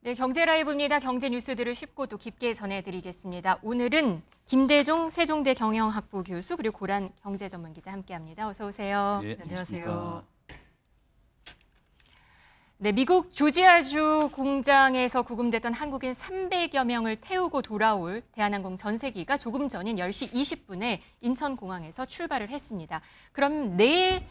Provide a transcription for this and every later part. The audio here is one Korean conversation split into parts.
네, 경제라이브입니다. 경제 뉴스들을 쉽고 또 깊게 전해드리겠습니다. 오늘은 김대종 세종대 경영학부 교수 그리고 고란 경제전문기자 함께합니다. 어서 오세요. 네, 안녕하세요. 네, 미국 조지아주 공장에서 구금됐던 한국인 300여 명을 태우고 돌아올 대한항공 전세기가 조금 전인 10시 20분에 인천공항에서 출발을 했습니다. 그럼 내일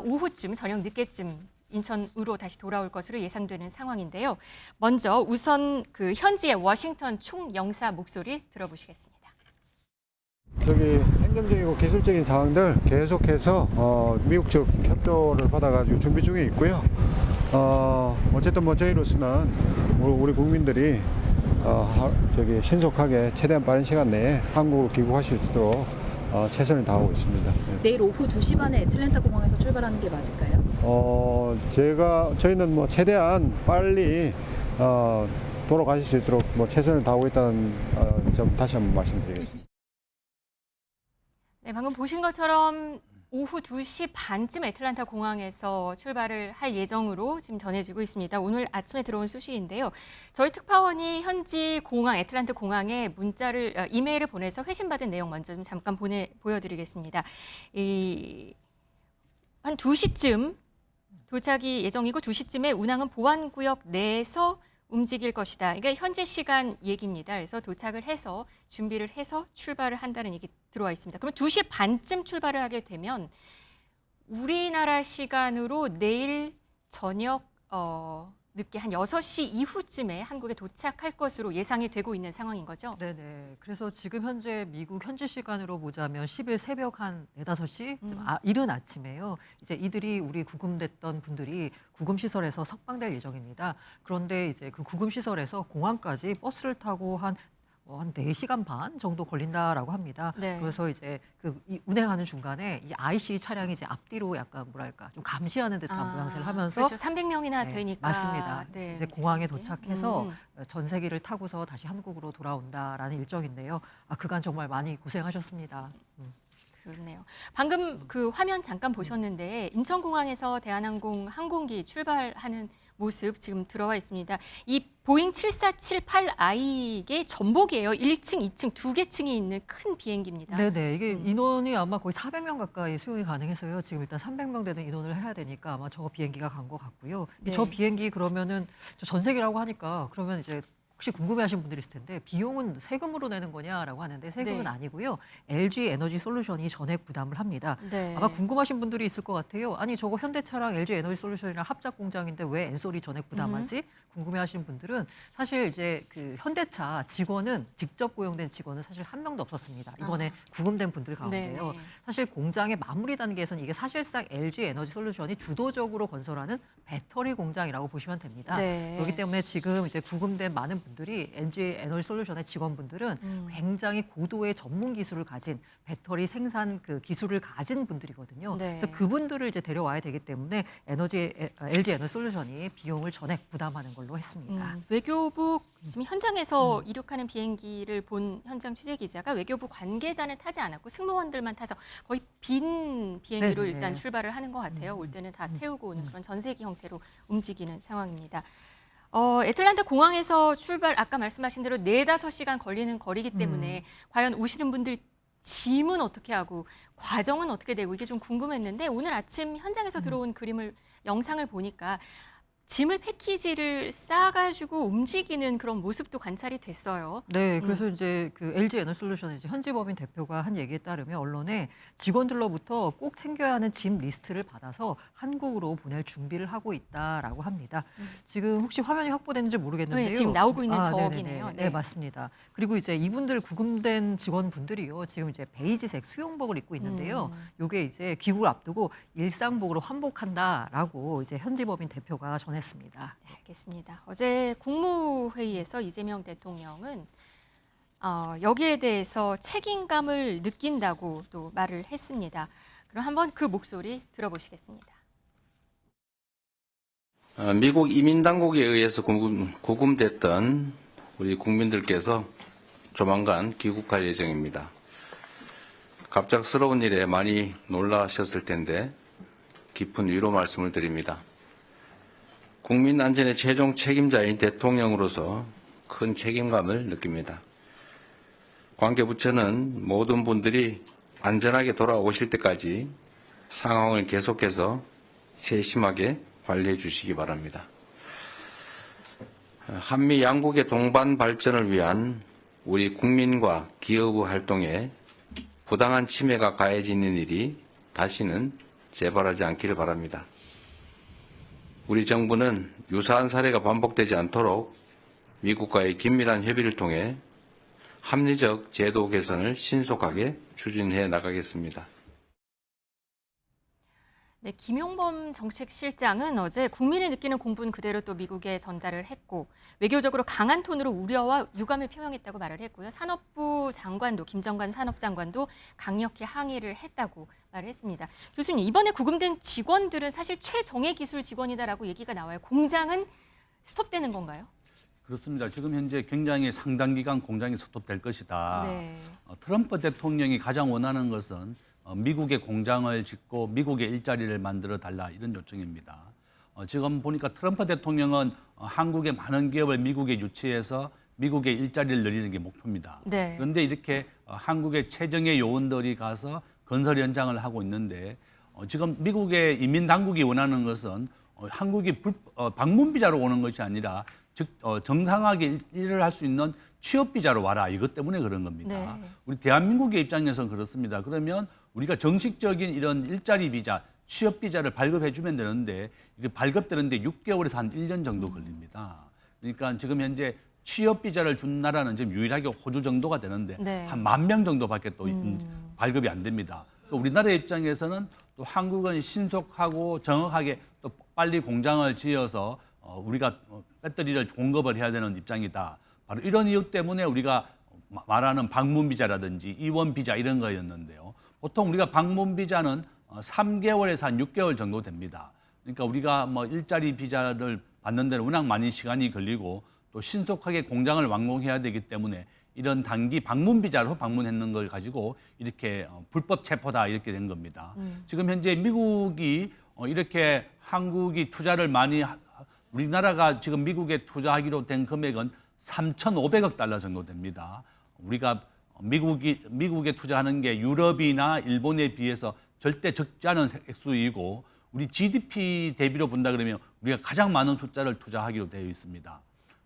오후쯤, 저녁 늦게쯤 인천으로 다시 돌아올 것으로 예상되는 상황인데요. 먼저 우선 그 현지의 워싱턴 총영사 목소리 들어보시겠습니다. 저기 행정적이고 기술적인 사항들 계속해서 미국 측 협조를 받아가지고 준비 중에 있고요. 어쨌든 뭐 저희로서는 우리 국민들이 저기 신속하게 최대한 빠른 시간 내에 한국으로 귀국하실 수 있도록 최선을 다하고 있습니다. 네. 내일 오후 2시 반에 애틀랜타 공항에서 출발하는 게 맞을까요? 저희는 뭐 최대한 빨리 돌아가실 수 있도록 뭐 최선을 다하고 있다는 점 다시 한번 말씀드리겠습니다. 네, 방금 보신 것처럼 오후 2시 반쯤 애틀랜타 공항에서 출발을 할 예정으로 지금 전해지고 있습니다. 오늘 아침에 들어온 소식인데요. 저희 특파원이 현지 공항, 애틀랜타 공항에 이메일을 보내서 회신받은 내용 먼저 좀 잠깐 보여드리겠습니다. 한 2시쯤 도착이 예정이고 2시쯤에 운항은 보안구역 내에서 움직일 것이다. 이게 현재 시간 얘기입니다. 그래서 도착을 해서 준비를 해서 출발을 한다는 얘기 들어와 있습니다. 그럼 2시 반쯤 출발을 하게 되면 우리나라 시간으로 내일 저녁 늦게 한 6시 이후쯤에 한국에 도착할 것으로 예상이 되고 있는 상황인 거죠? 네네. 그래서 지금 현재 미국 현지 시간으로 보자면 10일 새벽 한 4, 5시쯤 이른 아침에요. 이제 이들이 우리 구금됐던 분들이 구금시설에서 석방될 예정입니다. 그런데 이제 그 구금시설에서 공항까지 버스를 타고 한 4시간 반 정도 걸린다라고 합니다. 네. 그래서 이제 이 운행하는 중간에 이 IC 차량이 이제 앞뒤로 약간 뭐랄까 좀 감시하는 듯한 모양새를 하면서 그렇죠. 300명이나 네, 되니까. 맞습니다. 네, 이제 공항에 도착해서 음. 전세기를 타고서 다시 한국으로 돌아온다라는 일정인데요. 그간 정말 많이 고생하셨습니다. 그렇네요. 방금 그 화면 잠깐 보셨는데 인천공항에서 대한항공 항공기 출발하는 모습 지금 들어와 있습니다. 이 보잉 7478I의 전복이에요. 1층, 2층 두 개 층이 있는 큰 비행기입니다. 네네. 이게 인원이 아마 거의 400명 가까이 수용이 가능해서요. 지금 일단 300명 되는 인원을 해야 되니까 아마 저 비행기가 간 것 같고요. 네. 저 비행기 그러면은 전세기라고 하니까 그러면 이제 혹시 궁금해하신 분들이 있을 텐데 비용은 세금으로 내는 거냐라고 하는데 세금은 네. 아니고요. LG 에너지 솔루션이 전액 부담을 합니다. 네. 아마 궁금하신 분들이 있을 것 같아요. 아니 저거 현대차랑 LG 에너지 솔루션이랑 합작 공장인데 왜 엔솔이 전액 부담하지? 궁금해하시는 분들은 사실 이제 그 현대차 직원은 직접 고용된 직원은 사실 한 명도 없었습니다. 이번에 구금된 분들 가운데요. 네네. 사실 공장의 마무리 단계에서는 이게 사실상 LG 에너지 솔루션이 주도적으로 건설하는 배터리 공장이라고 보시면 됩니다. 네. 그렇기 때문에 지금 이제 구금된 많은 분들이 LG 에너지 솔루션의 직원분들은 굉장히 고도의 전문 기술을 가진 배터리 생산 그 기술을 가진 분들이거든요. 네. 그래서 그분들을 이제 데려와야 되기 때문에 LG 에너지 솔루션이 비용을 전액 부담하는 걸로 했습니다. 외교부 지금 현장에서 이륙하는 비행기를 본 현장 취재 기자가 외교부 관계자는 타지 않았고 승무원들만 타서 거의 빈 비행기로 네네. 일단 출발을 하는 것 같아요. 올 때는 다 태우고 오는 그런 전세기 형태로 움직이는 상황입니다. 애틀랜타 공항에서 출발 아까 말씀하신 대로 4, 5시간 걸리는 거리이기 때문에 과연 오시는 분들 짐은 어떻게 하고 과정은 어떻게 되고 이게 좀 궁금했는데 오늘 아침 현장에서 들어온 영상을 보니까 짐을 패키지를 싸가지고 움직이는 그런 모습도 관찰이 됐어요. 네, 그래서 이제 그 LG 에너지 솔루션의 이제 현지법인 대표가 한 얘기에 따르면 언론에 직원들로부터 꼭 챙겨야 하는 짐 리스트를 받아서 한국으로 보낼 준비를 하고 있다라고 합니다. 지금 혹시 화면이 확보됐는지 모르겠는데요. 네, 지금 나오고 있는 네네네. 저기네요. 네, 맞습니다. 그리고 이제 이분들 구금된 직원분들이요, 지금 이제 베이지색 수영복을 입고 있는데요. 요게 이제 귀국을 앞두고 일상복으로 환복한다라고 이제 현지법인 대표가 전했습니다. 네, 알겠습니다. 어제 국무회의에서 이재명 대통령은 여기에 대해서 책임감을 느낀다고 또 말을 했습니다. 그럼 한번 그 목소리 들어보시겠습니다. 미국 이민당국에 의해서 구금됐던 우리 국민들께서 조만간 귀국할 예정입니다. 갑작스러운 일에 많이 놀라셨을 텐데 깊은 위로 말씀을 드립니다. 국민 안전의 최종 책임자인 대통령으로서 큰 책임감을 느낍니다. 관계부처는 모든 분들이 안전하게 돌아오실 때까지 상황을 계속해서 세심하게 관리해 주시기 바랍니다. 한미 양국의 동반 발전을 위한 우리 국민과 기업의 활동에 부당한 침해가 가해지는 일이 다시는 재발하지 않기를 바랍니다. 우리 정부는 유사한 사례가 반복되지 않도록 미국과의 긴밀한 협의를 통해 합리적 제도 개선을 신속하게 추진해 나가겠습니다. 네, 김용범 정책실장은 어제 국민이 느끼는 공분 그대로 또 미국에 전달을 했고 외교적으로 강한 톤으로 우려와 유감을 표명했다고 말을 했고요. 산업부 장관도 김정관 산업장관도 강력히 항의를 했다고 말을 했습니다. 교수님, 이번에 구금된 직원들은 사실 최정예 기술 직원이다라고 얘기가 나와요. 공장은 스톱되는 건가요? 그렇습니다. 지금 현재 굉장히 상당 기간 공장이 스톱될 것이다. 네. 트럼프 대통령이 가장 원하는 것은 미국의 공장을 짓고 미국의 일자리를 만들어 달라 이런 요청입니다. 지금 보니까 트럼프 대통령은 한국의 많은 기업을 미국에 유치해서 미국의 일자리를 늘리는 게 목표입니다. 네. 그런데 이렇게 한국의 최정예 요원들이 가서 건설 현장을 하고 있는데 지금 미국의 이민 당국이 원하는 것은 한국이 방문 비자로 오는 것이 아니라 즉 정상하게 일을 할 수 있는 취업 비자로 와라. 이것 때문에 그런 겁니다. 네. 우리 대한민국의 입장에서는 그렇습니다. 그러면 우리가 정식적인 이런 일자리 비자, 취업 비자를 발급해 주면 되는데 이게 발급되는데 6개월에서 한 1년 정도 걸립니다. 그러니까 지금 현재 취업 비자를 준 나라는 지금 유일하게 호주 정도가 되는데 네. 한 10,000명 정도밖에 또 발급이 안 됩니다. 또 우리나라의 입장에서는 또 한국은 신속하고 정확하게 또 빨리 공장을 지어서 우리가 배터리를 공급을 해야 되는 입장이다. 바로 이런 이유 때문에 우리가 말하는 방문 비자라든지 이원 비자 이런 거였는데요. 보통 우리가 방문 비자는 3개월에서 한 6개월 정도 됩니다. 그러니까 우리가 뭐 일자리 비자를 받는 데는 워낙 많이 시간이 걸리고 또 신속하게 공장을 완공해야 되기 때문에 이런 단기 방문 비자로 방문했는 걸 가지고 이렇게 불법 체포다 이렇게 된 겁니다. 지금 현재 미국이 이렇게 한국이 투자를 많이 우리나라가 지금 미국에 투자하기로 된 금액은 3,500억 달러 정도 됩니다. 우리가 미국에 투자하는 게 유럽이나 일본에 비해서 절대 적지 않은 액수이고 우리 GDP 대비로 본다 그러면 우리가 가장 많은 숫자를 투자하기로 되어 있습니다.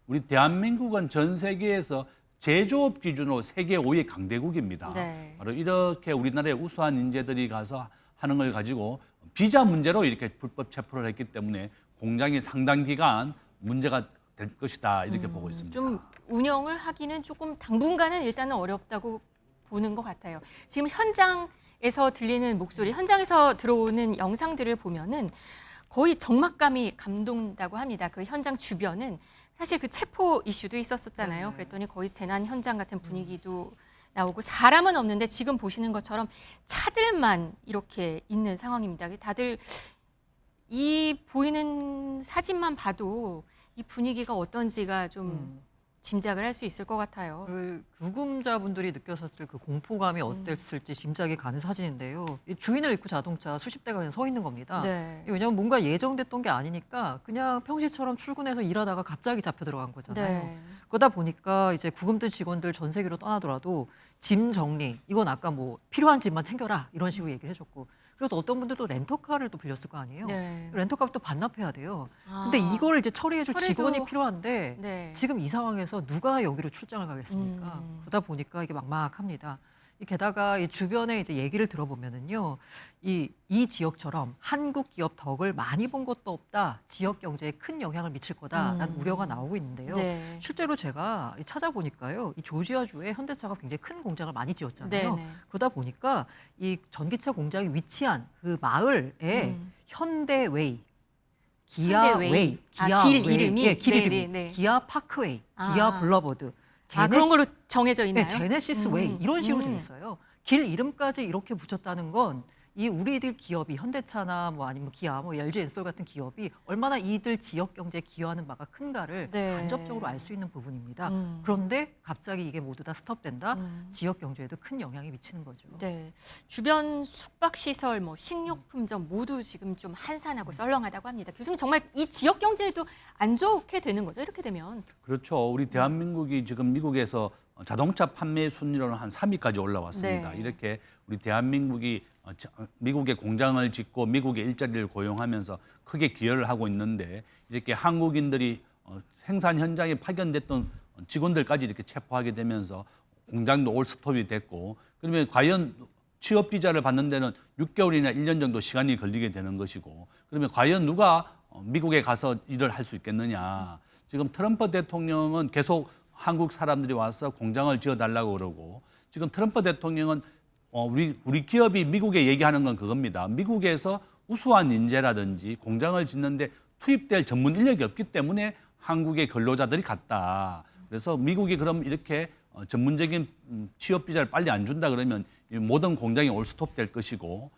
우리 대한민국은 전 세계에서 제조업 기준으로 세계 5위 강대국입니다. 네. 바로 이렇게 우리나라의 우수한 인재들이 가서 하는 걸 가지고 비자 문제로 이렇게 불법 체포를 했기 때문에 공장이 상당 기간 문제가 될 것이다 이렇게 보고 있습니다. 좀 운영을 하기는 조금 당분간은 일단은 어렵다고 보는 것 같아요. 지금 현장에서 들리는 목소리, 현장에서 들어오는 영상들을 보면은 거의 적막감이 감돈다고 합니다. 그 현장 주변은 사실 그 체포 이슈도 있었었잖아요. 그랬더니 거의 재난 현장 같은 분위기도 나오고 사람은 없는데 지금 보시는 것처럼 차들만 이렇게 있는 상황입니다. 다들 이 보이는 사진만 봐도 이 분위기가 어떤지가 좀 짐작을 할 수 있을 것 같아요. 그 구금자분들이 느꼈었을 그 공포감이 어땠을지 짐작이 가는 사진인데요. 이 주인을 잃고 자동차 수십 대가 그냥 서 있는 겁니다. 네. 왜냐하면 뭔가 예정됐던 게 아니니까 그냥 평시처럼 출근해서 일하다가 갑자기 잡혀 들어간 거잖아요. 네. 그러다 보니까 이제 구금된 직원들 전 세계로 떠나더라도 짐 정리, 이건 아까 뭐 필요한 짐만 챙겨라 이런 식으로 얘기를 해줬고 그리고 또 어떤 분들도 렌터카를 또 빌렸을 거 아니에요. 네. 렌터카 또 반납해야 돼요. 아. 근데 이거를 이제 처리해줄 처리도- 직원이 필요한데 네. 지금 이 상황에서 누가 여기로 출장을 가겠습니까? 그러다 보니까 이게 막막합니다. 게다가 이 주변에 이제 얘기를 들어보면은요, 이 지역처럼 한국 기업 덕을 많이 본 것도 없다. 지역 경제에 큰 영향을 미칠 거다라는 우려가 나오고 있는데요. 네. 실제로 제가 찾아보니까요, 이 조지아주에 현대차가 굉장히 큰 공장을 많이 지었잖아요. 네. 그러다 보니까 이 전기차 공장이 위치한 그 마을에 현대웨이, 기아웨이, 길 이름이? 예, 길 네, 이름이, 네, 네. 기아 파크웨이, 아. 기아 블러버드, 그런 걸로 정해져 있나요? 네, 제네시스 웨이 이런 식으로 돼 있어요. 길 이름까지 이렇게 붙였다는 건 이 우리들 기업이 현대차나 뭐 아니면 기아, 뭐 LG 엔솔 같은 기업이 얼마나 이들 지역 경제에 기여하는 바가 큰가를 네. 간접적으로 알 수 있는 부분입니다. 음. 그런데 갑자기 이게 모두 다 스톱된다. 지역 경제에도 큰 영향이 미치는 거죠. 네, 주변 숙박시설, 뭐 식료품점 모두 지금 좀 한산하고 썰렁하다고 합니다. 교수님 정말 이 지역 경제에도 안 좋게 되는 거죠? 이렇게 되면. 그렇죠. 우리 대한민국이 지금 미국에서 자동차 판매 순위로는 한 3위까지 올라왔습니다. 네. 이렇게 우리 대한민국이 미국에 공장을 짓고 미국의 일자리를 고용하면서 크게 기여를 하고 있는데 이렇게 한국인들이 생산 현장에 파견됐던 직원들까지 이렇게 체포하게 되면서 공장도 올 스톱이 됐고 그러면 과연 취업 비자를 받는 데는 6개월이나 1년 정도 시간이 걸리게 되는 것이고 그러면 과연 누가 미국에 가서 일을 할 수 있겠느냐. 지금 트럼프 대통령은 계속 한국 사람들이 와서 공장을 지어달라고 그러고 지금 트럼프 대통령은 우리 기업이 미국에 얘기하는 건 그겁니다. 미국에서 우수한 인재라든지 공장을 짓는데 투입될 전문 인력이 없기 때문에 한국의 근로자들이 갔다. 그래서 미국이 그럼 이렇게 전문적인 취업 비자를 빨리 안 준다 그러면 모든 공장이 올 스톱될 것이고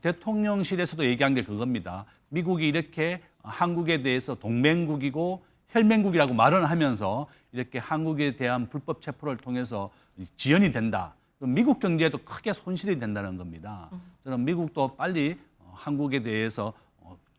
대통령실에서도 얘기한 게 그겁니다. 미국이 이렇게 한국에 대해서 동맹국이고 혈맹국이라고 말을 하면서 이렇게 한국에 대한 불법 체포를 통해서 지연이 된다. 그럼 미국 경제에도 크게 손실이 된다는 겁니다. 저는 미국도 빨리 한국에 대해서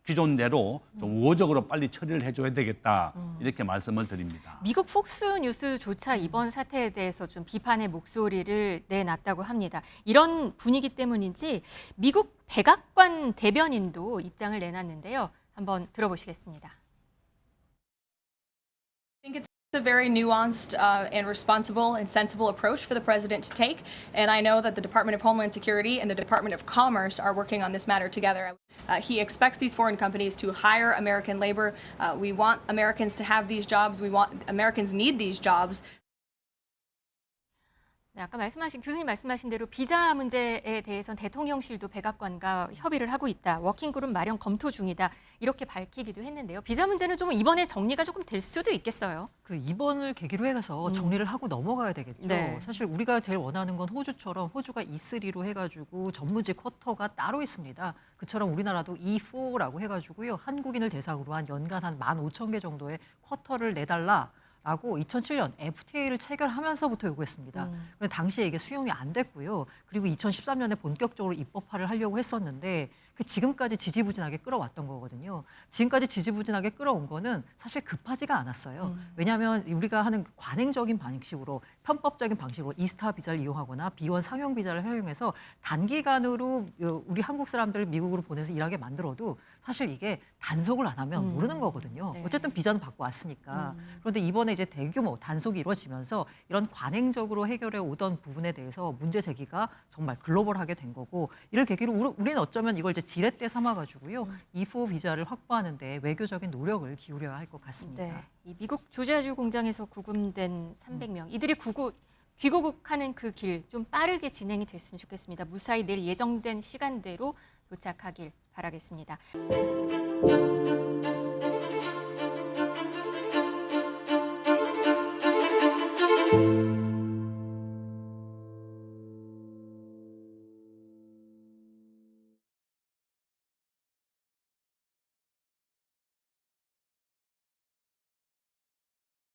기존대로 좀 우호적으로 빨리 처리를 해줘야 되겠다. 이렇게 말씀을 드립니다. 미국 폭스뉴스조차 이번 사태에 대해서 좀 비판의 목소리를 내놨다고 합니다. 이런 분위기 때문인지 미국 백악관 대변인도 입장을 내놨는데요. 한번 들어보시겠습니다. I think it's a very nuanced and responsible and sensible approach for the president to take. And I know that the Department of Homeland Security and the Department of Commerce are working on this matter together. He expects these foreign companies to hire American labor. We want Americans to have these jobs. Americans need these jobs. 네, 아까 교수님 말씀하신 대로 비자 문제에 대해서는 대통령실도 백악관과 협의를 하고 있다. 워킹그룹 마련 검토 중이다. 이렇게 밝히기도 했는데요. 비자 문제는 좀 이번에 정리가 조금 될 수도 있겠어요. 그 이번을 계기로 해서 정리를 하고 넘어가야 되겠죠. 네. 사실 우리가 제일 원하는 건 호주처럼 호주가 E3로 해가지고 전무지 쿼터가 따로 있습니다. 그처럼 우리나라도 E4라고 해가지고요. 한국인을 대상으로 한 연간 한 15,000개 정도의 쿼터를 내달라. 라고 2007년 FTA를 체결하면서부터 요구했습니다. 그런데 당시에 이게 수용이 안 됐고요. 그리고 2013년에 본격적으로 입법화를 하려고 했었는데 그 지금까지 지지부진하게 끌어왔던 거거든요. 지금까지 지지부진하게 끌어온 거는 사실 급하지가 않았어요. 왜냐하면 우리가 하는 관행적인 방식으로 편법적인 방식으로 이스타 비자를 이용하거나 B1 상용 비자를 사용해서 단기간으로 우리 한국 사람들을 미국으로 보내서 일하게 만들어도 사실 이게 단속을 안 하면 모르는 거거든요. 네. 어쨌든 비자는 받고 왔으니까. 그런데 이번에 이제 대규모 단속이 이루어지면서 이런 관행적으로 해결해 오던 부분에 대해서 문제 제기가 정말 글로벌하게 된 거고 이를 계기로 우리는 어쩌면 이걸 이제 지렛대 삼아가지고요. E4 비자를 확보하는데 외교적인 노력을 기울여야 할 것 같습니다. 네, 이 미국 조지아주 공장에서 구금된 300명 이들이 귀국하는 그 길 좀 빠르게 진행이 됐으면 좋겠습니다. 무사히 내일 예정된 시간대로 도착하길 바라겠습니다.